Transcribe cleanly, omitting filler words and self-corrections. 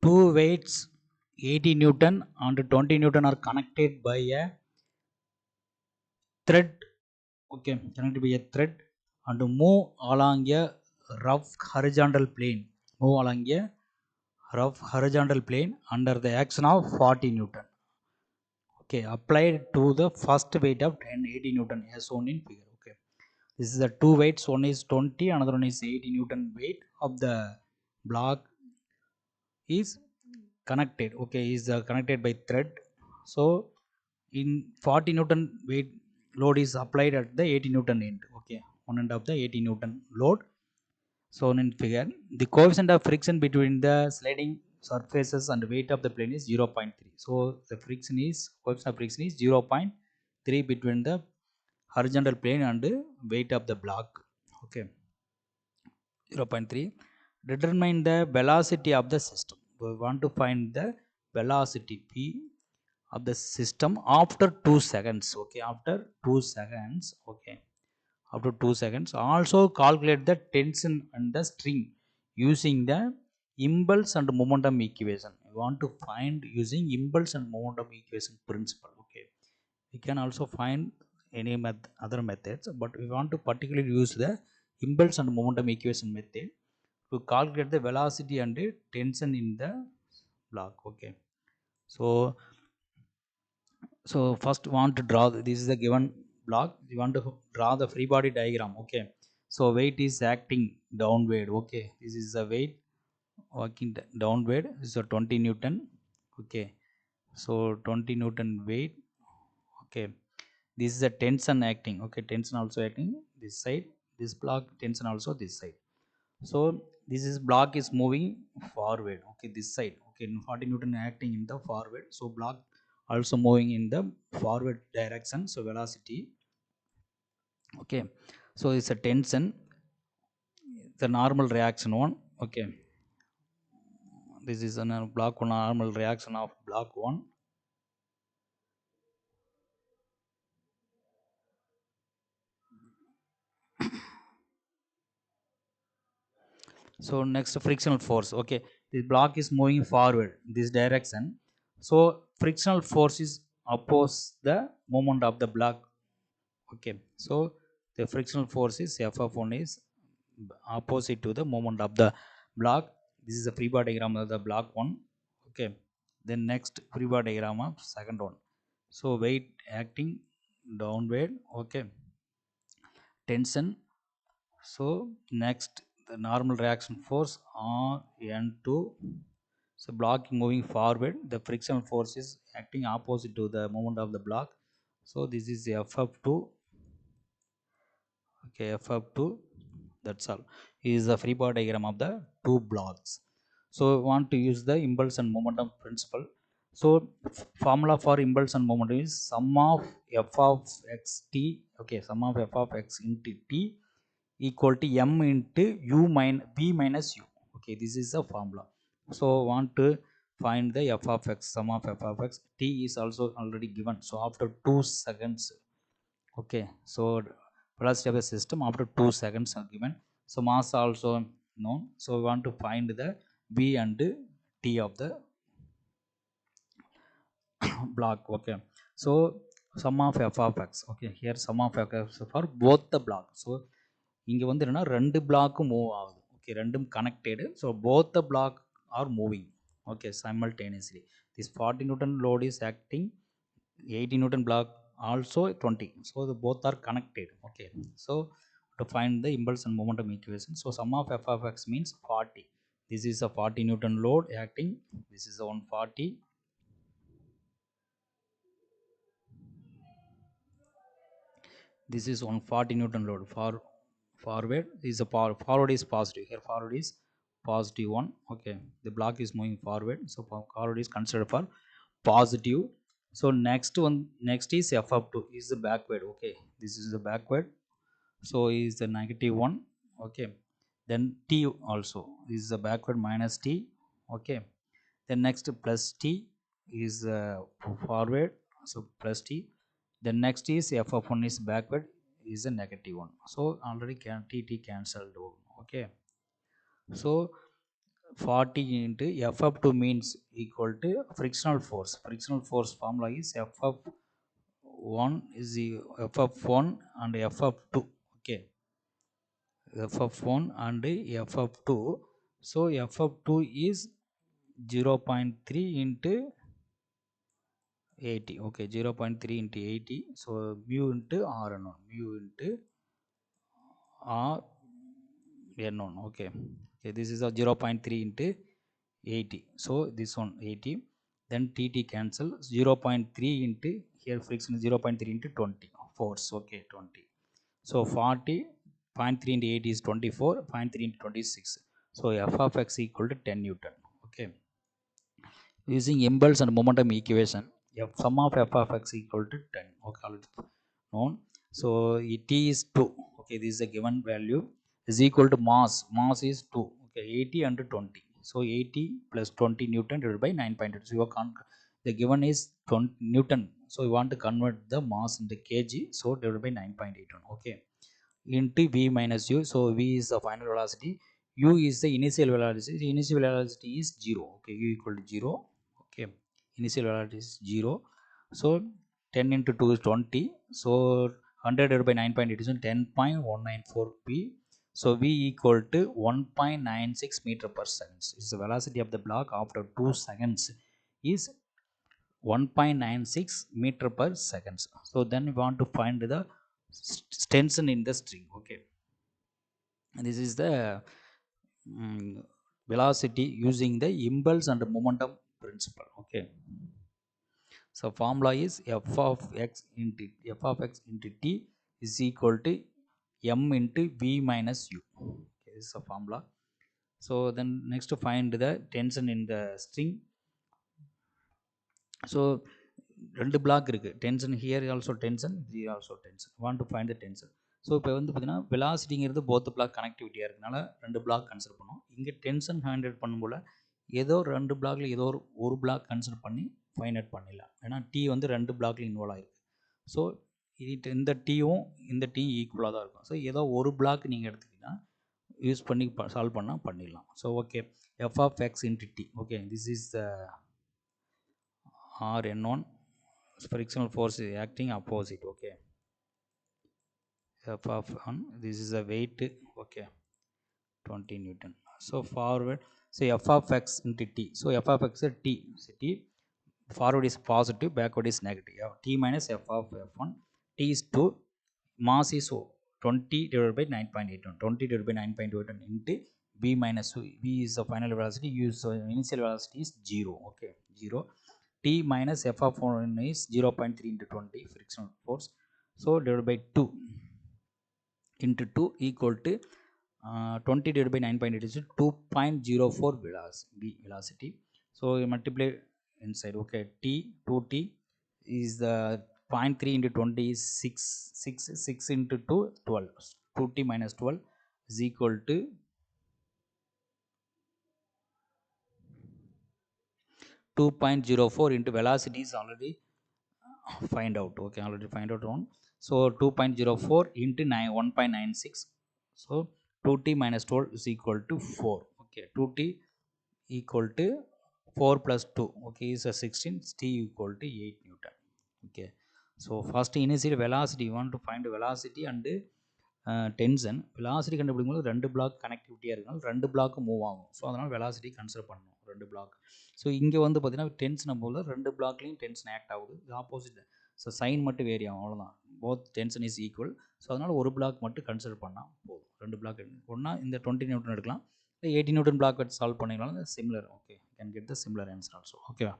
two weights 80 Newton and 20 Newton are connected by a thread, okay, connected by a thread and move along a rough horizontal plane, move along a rough horizontal plane under the action of 40 Newton. Okay, applied to the first weight of 10 80 Newton as shown in figure. Okay, this is the two weights, one is 20, another one is 80 Newton weight of the block is connected. Okay, is connected by thread. So in 40 Newton weight load is applied at the 80 Newton end. Okay, one end of the 80 Newton load shown in figure. The coefficient of friction between the sliding surfaces and weight of the plane is 0.3. So the friction is coefficient of friction is 0.3 between the horizontal plane and weight of the block. Okay, 0.3. Determine the velocity of the system. We want to find the velocity p of the system after 2 seconds. Okay, after 2 seconds. Okay, after 2 seconds. Also calculate the tension and the string using the impulse and momentum equation. We want to find using impulse and momentum equation principle. Okay, we can also find any other methods, but we want to particularly use the impulse and momentum equation method to calculate the velocity and the tension in the block. Okay, so first want to draw this is the given block. We want to draw the free body diagram. Okay, so weight is acting downward. Okay, this is the weight working downward. This is a 20 Newton. Okay, so 20 Newton weight. Okay, this is a tension acting. Okay, tension also acting this side, this block tension also this side. So this is block is moving forward. Okay, this side. Okay, 40 Newton acting in the forward, so block also moving in the forward direction, so velocity. Okay, so it's a tension, the normal reaction one. Okay, this is a block one, normal reaction of block one. So next frictional force. Okay, this block is moving forward this direction, so frictional force is oppose the moment of the block. Okay, so the frictional force is f of 1 is opposite to the moment of the block. This is a free body diagram of the block 1. Okay, then next free body diagram of second one. So weight acting downward. Okay, tension. So next the normal reaction force Rn2. So block moving forward, the frictional force is acting opposite to the moment of the block. So this is f of 2. Okay, f of 2, that's all. Is the free body diagram of the two blocks. So we want to use the impulse and momentum principle. So formula for impulse and momentum is sum of f of x t. Okay, sum of f of x into t equal to m into u minus v minus u. Okay, this is the formula. So want to find the f of x, sum of f of x. T is also already given, so after 2 seconds. Okay, so velocity of the system after 2 seconds are given. So mass also known, so we want to find the v and t of the block. Okay, so sum of f of x. Okay, here sum of f of x for both the block. So இங்க வந்து என்னன்னா ரெண்டு பிளாக்கும் move ஆகுது. Okay, ரெண்டும் connected. So both the block are moving. Okay, simultaneously this 40 Newton load is acting 80 Newton block also 20, so the both are connected. Okay, so to find the impulse and momentum equation, so sum of f of x means 40. This is a 40 Newton load acting, this is a 140. This is 140 Newton load for forward. This is a forward is positive. Here forward is positive 1. Okay, the block is moving forward, so forward is considered for positive. So next is f of 2 is the backward. Okay, this is the backward, so is the negative 1. Okay, then t also this is the backward minus t. Okay, then next plus t is forward, so plus t. Then next is f of 1 is backward, is a negative 1, so already can t cancelled. Okay, so 40 into F of 2 means equal to frictional force. Frictional force formula is F of 1 is F of 1 and F of 2. Okay. F of 1 and F of 2. So F of 2 is 0.3 into 80. Okay, 0.3 into 80. So mu into R unknown. Mu into R unknown. Okay. Okay, this is a 0.3 into 80. So this one 80. Then TT cancel. 0.3 into here friction 0.3 into 20. Force. Okay, 20. So 40. 0.3 into 80 is 24. 0.3 into 26. So F of x equal to 10 Newton. Okay. Using impulse and momentum equation, sum of f of x equal to 10. Okay, already known. So t is 2. Okay, this is a given value is equal to mass. Mass is 2. Okay, 80 under 20. So 80 plus 20 Newton divided by 9.8. So the given is 20 Newton. So you want to convert the mass into kg. So divided by 9.81. Okay, into v minus u. So v is the final velocity. U is the initial velocity. The initial velocity is 0. Okay, u equal to 0. Okay, initial velocity is 0. So 10 into 2 is 20. So 100 divided by 9.8 is 10.194 p. So v equal to 1.96 meter per second. Is the velocity of the block after 2 seconds is 1.96 meter per seconds. So then we want to find the tension in the string. Okay, and this is the velocity using the impulse and momentum principle. Okay, so formula is f of x into t is equal to m into v minus u. Okay, this is a formula. So then next to find the tension in the string. So ரெண்டு black இருக்குது, tension here also tension, இது also tension. Want to find the tension. So இப்போ வந்து பார்த்தீங்கன்னா வெலாசிட்டிங்கிறது both black கனெக்டிவிட்டியாக இருக்கனால ரெண்டு black consider பண்ணோம். இங்கே டென்ஷன் ஹேண்டில் பண்ணும்போல் ஏதோ ரெண்டு பிளாக்ல ஏதோ ஒரு பிளாக் கன்சிடர் பண்ணி ஃபைண்ட் அவுட் பண்ணிடலாம். ஏன்னா டி வந்து ரெண்டு பிளாக்ல இன்வால்வ் ஆகிருக்கு. ஸோ இந்த டீயும் இந்த டீ ஈக்குவலாக தான் இருக்கும். ஸோ ஏதோ ஒரு பிளாக் நீங்கள் எடுத்துக்கிட்டிங்கன்னா யூஸ் பண்ணி சால்வ் பண்ணால் பண்ணிடலாம். So okay, F of X into T. Okay, this is the R unknown. Frictional force is acting opposite. Okay, f of 1, this is a weight. Okay, 20 Newton. So forward, so f of x into t. So f of x is t. So t forward is positive, backward is negative. T minus f of f1. T is 2. Mass is 20 divided by 9.81. 20 divided by 9.81 into v minus u. V is the final velocity. U is initial velocity is 0. Okay, 0. T minus f of 1 is 0.3 into 20 frictional force. So divided by 2 into 2 equal to 20 divided by 9.8 is 2.04 velocity. So you multiply inside. Okay, t 2t is the 0.3 into 20 is 6 into 2 12. 2t minus 12 is equal to 2.04 into velocity is already find out. Okay, already find out one. So 2.04 into 1.96. So 2t minus 12 is equal to 4. Okay, 2t equal to 4 plus 2. Okay, is a 16. T equal to 8 Newton. Okay, so first initial velocity, you want to find velocity and tension. Velocity கண்டுபிடிக்கும்போது ரெண்டு block கனெக்டிவிட்டியாக இருக்கனால ரெண்டு block move ஆகும். So அதனால் velocity consider பண்ணணும் ரெண்டு black. So இங்கே வந்து பார்த்தீங்கன்னா டென்ஷனை போல் ரெண்டு பிளாக்லேயும் டென்ஷன் ஆக்ட் ஆகுது. இது ஆப்போசிட். ஸோ சைன் மட்டும் வேரி ஆகும், அவ்வளோதான். Both tension is equal. So அதனால் ஒரு பிளாக் மட்டும் கன்சிடர் பண்ணால் போதும். ரெண்டு பிளாக் ஒன்றா இந்த 20 நியூட்டன் எடுக்கலாம், இல்லை 80 நியூட்டன் பிளாக் வச்சு சால்வ் பண்ணிக்கலாம். Similar. Okay, can get the similar answer also. ஓகேவா?